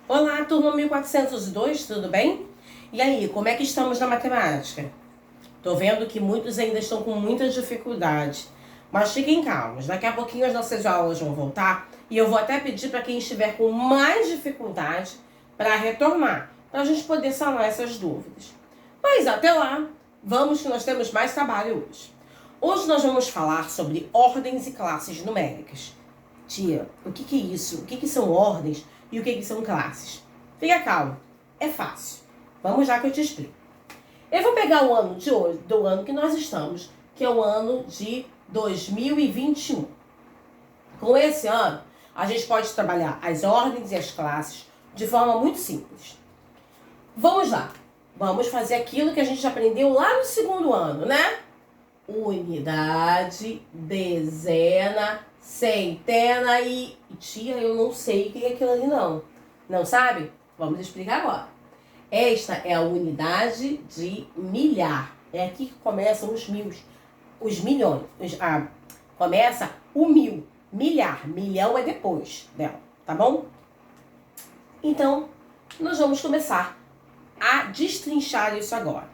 Olá, turma 1402, tudo bem? E aí, como é que estamos na matemática? Tô vendo que muitos ainda estão com muita dificuldade, mas fiquem calmos, daqui a pouquinho as nossas aulas vão voltar e eu vou até pedir para quem estiver com mais dificuldade para retornar, para a gente poder sanar essas dúvidas. Mas até lá, vamos que nós temos mais trabalho hoje. Hoje nós vamos falar sobre ordens e classes numéricas. Tia, o que é isso? O que são ordens e o que são classes? Fica calmo, é fácil. Vamos lá que eu te explico. Eu vou pegar o ano de hoje, do ano que nós estamos, que é o ano de 2021. Com esse ano, a gente pode trabalhar as ordens e as classes de forma muito simples. Vamos lá. Vamos fazer aquilo que a gente aprendeu lá no segundo ano, né? Unidade, dezena, centena e... Tia, eu não sei o que é aquilo ali não. Não sabe? Vamos explicar agora. Esta é a unidade de milhar. É aqui que começam os mil, os milhões. Começa o mil. Milhar. Milhão é depois dela, tá bom? Então, nós vamos começar a destrinchar isso agora.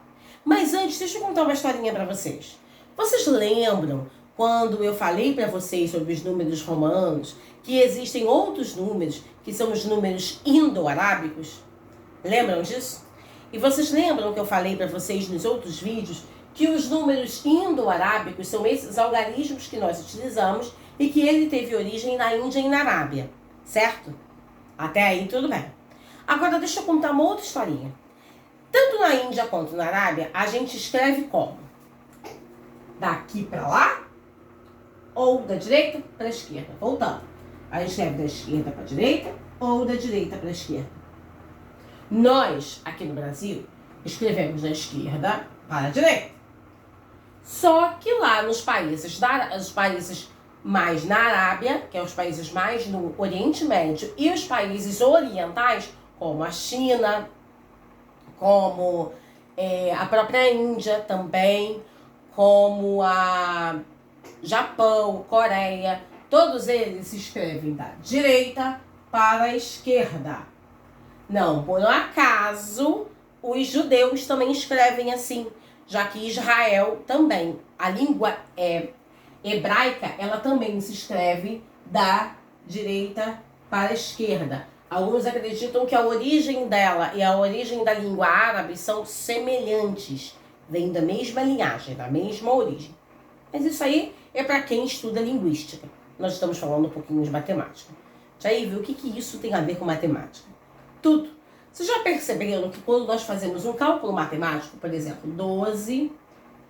Mas antes, deixa eu contar uma historinha para vocês. Vocês lembram quando eu falei para vocês sobre os números romanos, que existem outros números, que são os números indo-arábicos? Lembram disso? E vocês lembram que eu falei para vocês nos outros vídeos que os números indo-arábicos são esses algarismos que nós utilizamos e que ele teve origem na Índia e na Arábia, certo? Até aí tudo bem. Agora deixa eu contar uma outra historinha. Tanto na Índia quanto na Arábia, a gente escreve como? Daqui para lá ou da direita para a esquerda? Voltando. A gente escreve da esquerda para a direita ou da direita para a esquerda? Nós, aqui no Brasil, escrevemos da esquerda para a direita. Só que lá nos países, os países mais na Arábia, que é os países mais no Oriente Médio, e os países orientais, como a China, como a própria Índia também, como a Japão, Coreia, todos eles se escrevem da direita para a esquerda. Não, por um acaso, os judeus também escrevem assim, já que Israel também, a língua hebraica, ela também se escreve da direita para a esquerda. Alguns acreditam que a origem dela e a origem da língua árabe são semelhantes, vêm da mesma linhagem, da mesma origem. Mas isso aí é para quem estuda linguística. Nós estamos falando um pouquinho de matemática. Já aí viu o que isso tem a ver com matemática? Tudo. Vocês já perceberam que quando nós fazemos um cálculo matemático, por exemplo, 12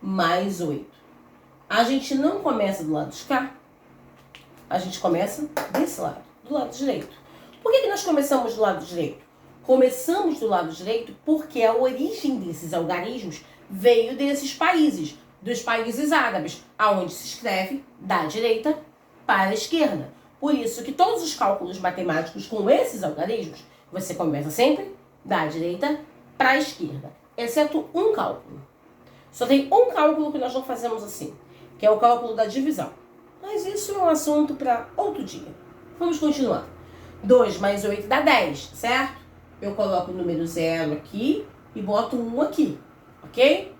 mais 8, a gente não começa do lado de cá, a gente começa desse lado, do lado direito. Por que nós começamos do lado direito? Começamos do lado direito porque a origem desses algarismos veio desses países, dos países árabes, aonde se escreve da direita para a esquerda. Por isso que todos os cálculos matemáticos com esses algarismos, você começa sempre da direita para a esquerda, exceto um cálculo. Só tem um cálculo que nós não fazemos assim, que é o cálculo da divisão. Mas isso é um assunto para outro dia. Vamos continuar. 2 mais 8 dá 10, certo? Eu coloco o número 0 aqui e boto 1 aqui, ok?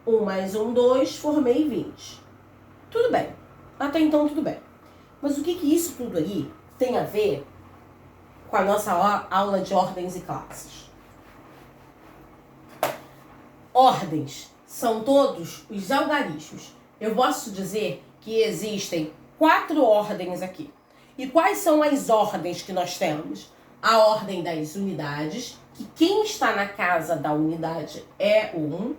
1 mais 1, 2, formei 20. Tudo bem. Até então tudo bem. Mas o que isso tudo aí tem a ver com a nossa aula de ordens e classes? Ordens são todos os algarismos. Eu posso dizer que existem 4 ordens aqui. E quais são as ordens que nós temos? A ordem das unidades, que quem está na casa da unidade é o 1.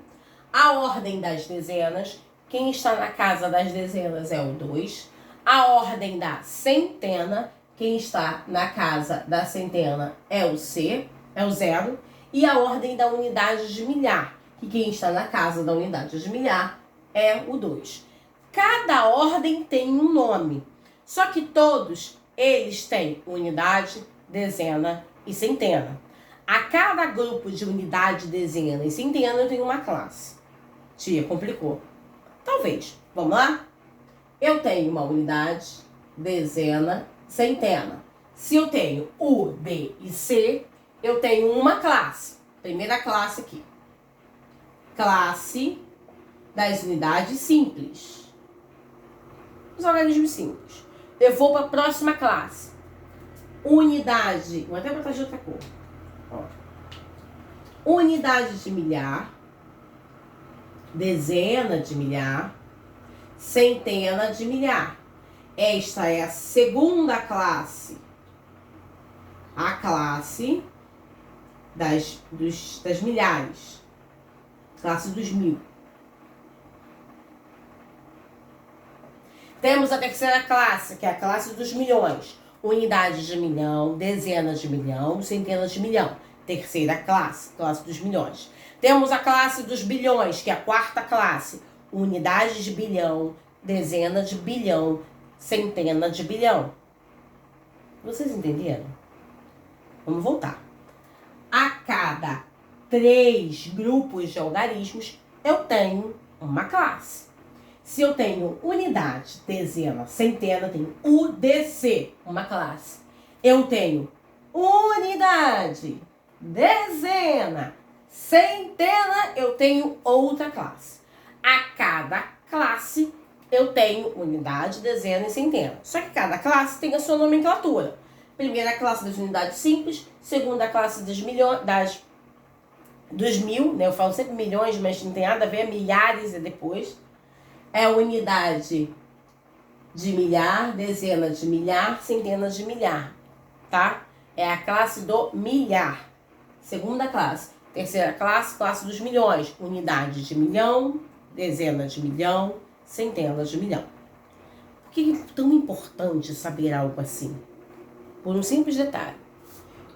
A ordem das dezenas, quem está na casa das dezenas é o 2. A ordem da centena, quem está na casa da centena é o C, é o 0. E a ordem da unidade de milhar, que quem está na casa da unidade de milhar é o 2. Cada ordem tem um nome, só que todos eles têm unidade, dezena e centena. A cada grupo de unidade, dezena e centena eu tenho uma classe. Tia, complicou. Talvez. Vamos lá? Eu tenho uma unidade, dezena, centena. Se eu tenho U, B e C, eu tenho uma classe. Primeira classe aqui. Classe das unidades simples. Os organismos simples. Eu vou para a próxima classe. Unidade. Vou até botar de outra cor. Ó. Unidade de milhar. Dezena de milhar. Centena de milhar. Esta é a segunda classe. A classe das milhares. Classe dos mil. Temos a terceira classe, que é a classe dos milhões. Unidade de milhão, dezena de milhão, centena de milhão. Terceira classe, classe dos milhões. Temos a classe dos bilhões, que é a quarta classe. Unidade de bilhão, dezena de bilhão, centena de bilhão. Vocês entenderam? Vamos voltar. A cada 3 grupos de algarismos, eu tenho uma classe. Se eu tenho unidade, dezena, centena, tenho UDC, uma classe. Eu tenho unidade, dezena, centena, eu tenho outra classe. A cada classe, eu tenho unidade, dezena e centena. Só que cada classe tem a sua nomenclatura. Primeira classe das unidades simples, segunda classe dos mil, né? Eu falo sempre milhões, mas não tem nada a ver, milhares e depois. É unidade de milhar, dezena de milhar, centenas de milhar, tá? É a classe do milhar. Segunda classe. Terceira classe, classe dos milhões. Unidade de milhão, dezena de milhão, centenas de milhão. Por que é tão importante saber algo assim? Por um simples detalhe.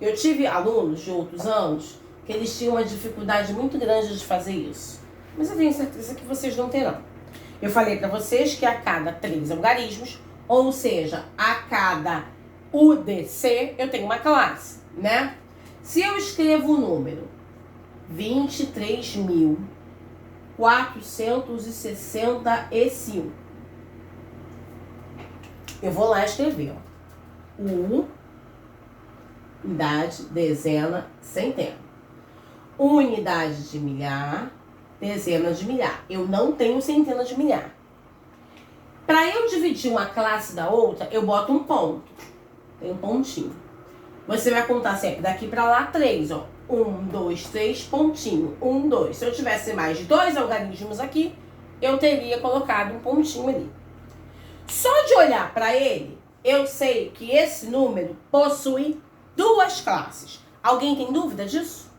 Eu tive alunos de outros anos que eles tinham uma dificuldade muito grande de fazer isso. Mas eu tenho certeza que vocês não terão. Eu falei para vocês que a cada 3 algarismos, ou seja, a cada UDC, eu tenho uma classe, né? Se eu escrevo o número 23.465, eu vou lá escrever, ó. Unidade, dezena, centena. Unidade de milhar, dezena de milhar. Eu não tenho centena de milhar. Para eu dividir uma classe da outra, eu boto um ponto. Tem um pontinho. Você vai contar sempre daqui para lá 3, ó. 1, 2, 3, pontinho. 1, 2. Se eu tivesse mais de 2 algarismos aqui, eu teria colocado um pontinho ali. Só de olhar para ele, eu sei que esse número possui 2 classes. Alguém tem dúvida disso?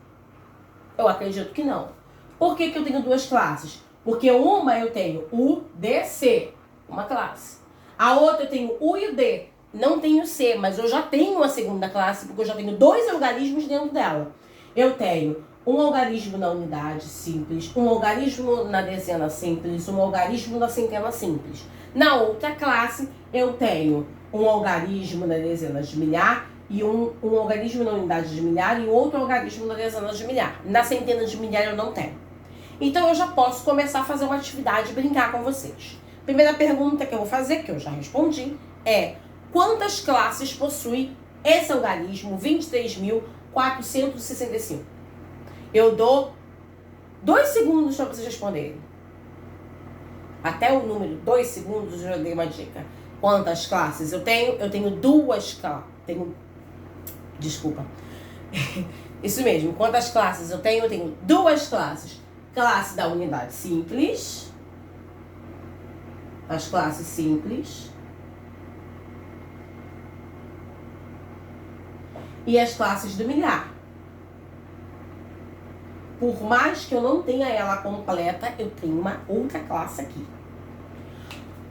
Eu acredito que não. Por que eu tenho 2 classes? Porque uma eu tenho UDC, uma classe. A outra eu tenho U e D. Não tenho C, mas eu já tenho uma segunda classe, porque eu já tenho 2 algarismos dentro dela. Eu tenho um algarismo na unidade simples, um algarismo na dezena simples, um algarismo na centena simples. Na outra classe, eu tenho um algarismo na dezena de milhar, e um algarismo na unidade de milhar e outro algarismo na dezena de milhar. Na centena de milhar eu não tenho. Então eu já posso começar a fazer uma atividade e brincar com vocês. Primeira pergunta que eu vou fazer, que eu já respondi, é: quantas classes possui esse algarismo 23.465? Eu dou 2 segundos para vocês responderem. Até o número 2 segundos eu já dei uma dica. Quantas classes eu tenho? Eu tenho 2 classes. Desculpa. Isso mesmo. Quantas classes eu tenho? Eu tenho 2 classes. Classe da unidade simples. As classes simples. E as classes do milhar. Por mais que eu não tenha ela completa, eu tenho uma outra classe aqui.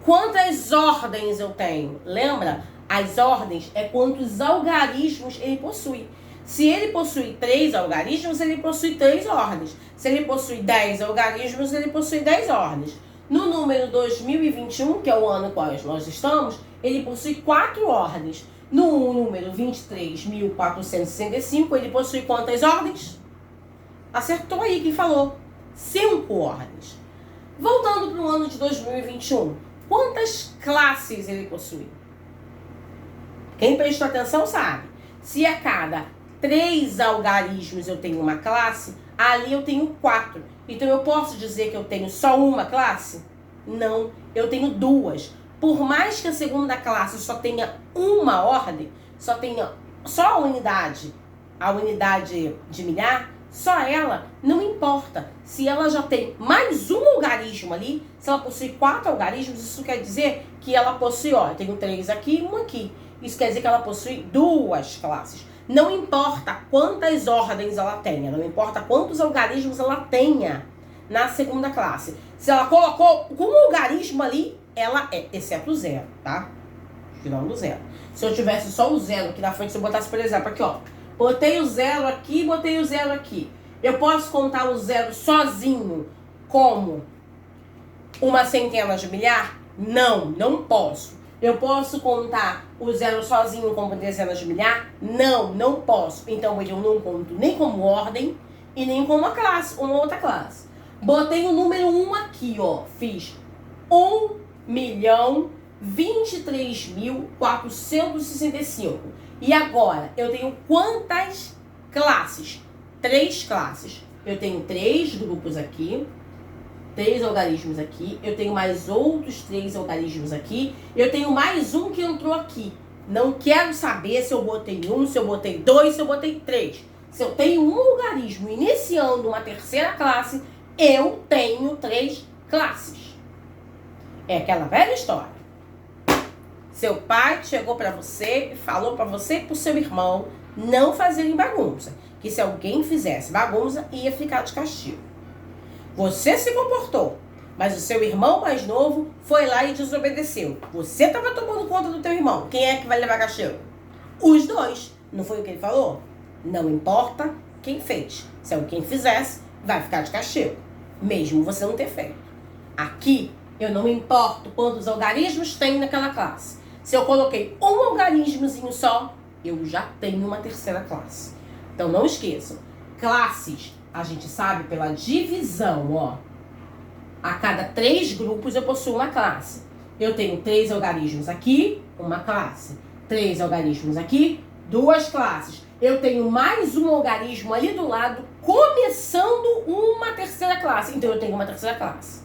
Quantas ordens eu tenho? Lembra? As ordens é quantos algarismos ele possui. Se ele possui 3 algarismos, ele possui 3 ordens. Se ele possui 10 algarismos, ele possui 10 ordens. No número 2021, que é o ano qual nós estamos, ele possui 4 ordens. No número 23.465, ele possui quantas ordens? Acertou aí quem falou. 5 ordens. Voltando para o ano de 2021, quantas classes ele possui? Quem prestou atenção sabe. Se a cada 3 algarismos eu tenho uma classe, ali eu tenho 4. Então eu posso dizer que eu tenho só uma classe? Não, eu tenho 2. Por mais que a segunda classe só tenha uma ordem, só tenha só a unidade de milhar, só ela, não importa. Se ela já tem mais um algarismo ali, se ela possui 4 algarismos, isso quer dizer que ela possui, ó, eu tenho 3 aqui e 1 aqui. Isso quer dizer que ela possui 2 classes. Não importa quantas ordens ela tenha, não importa quantos algarismos ela tenha na segunda classe. Se ela colocou um algarismo ali, ela é, exceto o 0, tá? Tirando o 0. Se eu tivesse só o 0 aqui na frente, se eu botasse, por exemplo, aqui, ó. Botei o 0 aqui, botei o 0 aqui. Eu posso contar o 0 sozinho como uma centena de milhar? Não, não posso. Eu posso contar o 0 sozinho como dezenas de milhar? Não, não posso. Então eu não conto nem como ordem e nem como uma classe, uma outra classe. Botei o número 1 aqui, ó. Fiz 1.023.465. E agora, eu tenho quantas classes? 3 classes. Eu tenho 3 grupos aqui, 3 algarismos aqui, eu tenho mais outros 3 algarismos aqui, eu tenho mais um que entrou aqui. Não quero saber se eu botei 1, se eu botei 2, se eu botei 3. Se eu tenho um algarismo iniciando uma terceira classe, eu tenho 3 classes. É aquela velha história. Seu pai chegou para você, falou para você e pro seu irmão não fazerem bagunça. Que se alguém fizesse bagunça, ia ficar de castigo. Você se comportou, mas o seu irmão mais novo foi lá e desobedeceu. Você estava tomando conta do teu irmão. Quem é que vai levar castigo? Os 2. Não foi o que ele falou? Não importa quem fez. Se alguém fizesse, vai ficar de castigo. Mesmo você não ter feito. Aqui, eu não me importo quantos algarismos tem naquela classe. Se eu coloquei um algarismozinho só, eu já tenho uma terceira classe. Então não esqueçam, classes a gente sabe pela divisão, ó. A cada 3 grupos eu possuo uma classe. Eu tenho 3 algarismos aqui, uma classe. 3 algarismos aqui, 2 classes. Eu tenho mais um algarismo ali do lado, começando uma terceira classe. Então eu tenho uma terceira classe.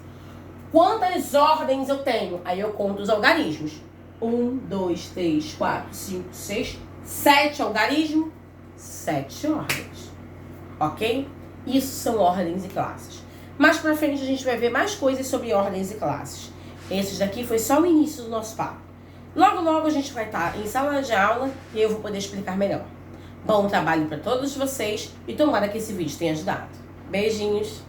Quantas ordens eu tenho? Aí eu conto os algarismos. 1, 2, 3, 4, 5, 6, 7 algarismos, 7 ordens. Ok? Isso são ordens e classes. Mais pra frente a gente vai ver mais coisas sobre ordens e classes. Esses daqui foi só o início do nosso papo. Logo, logo a gente vai estar em sala de aula e eu vou poder explicar melhor. Bom trabalho para todos vocês e tomara que esse vídeo tenha ajudado. Beijinhos!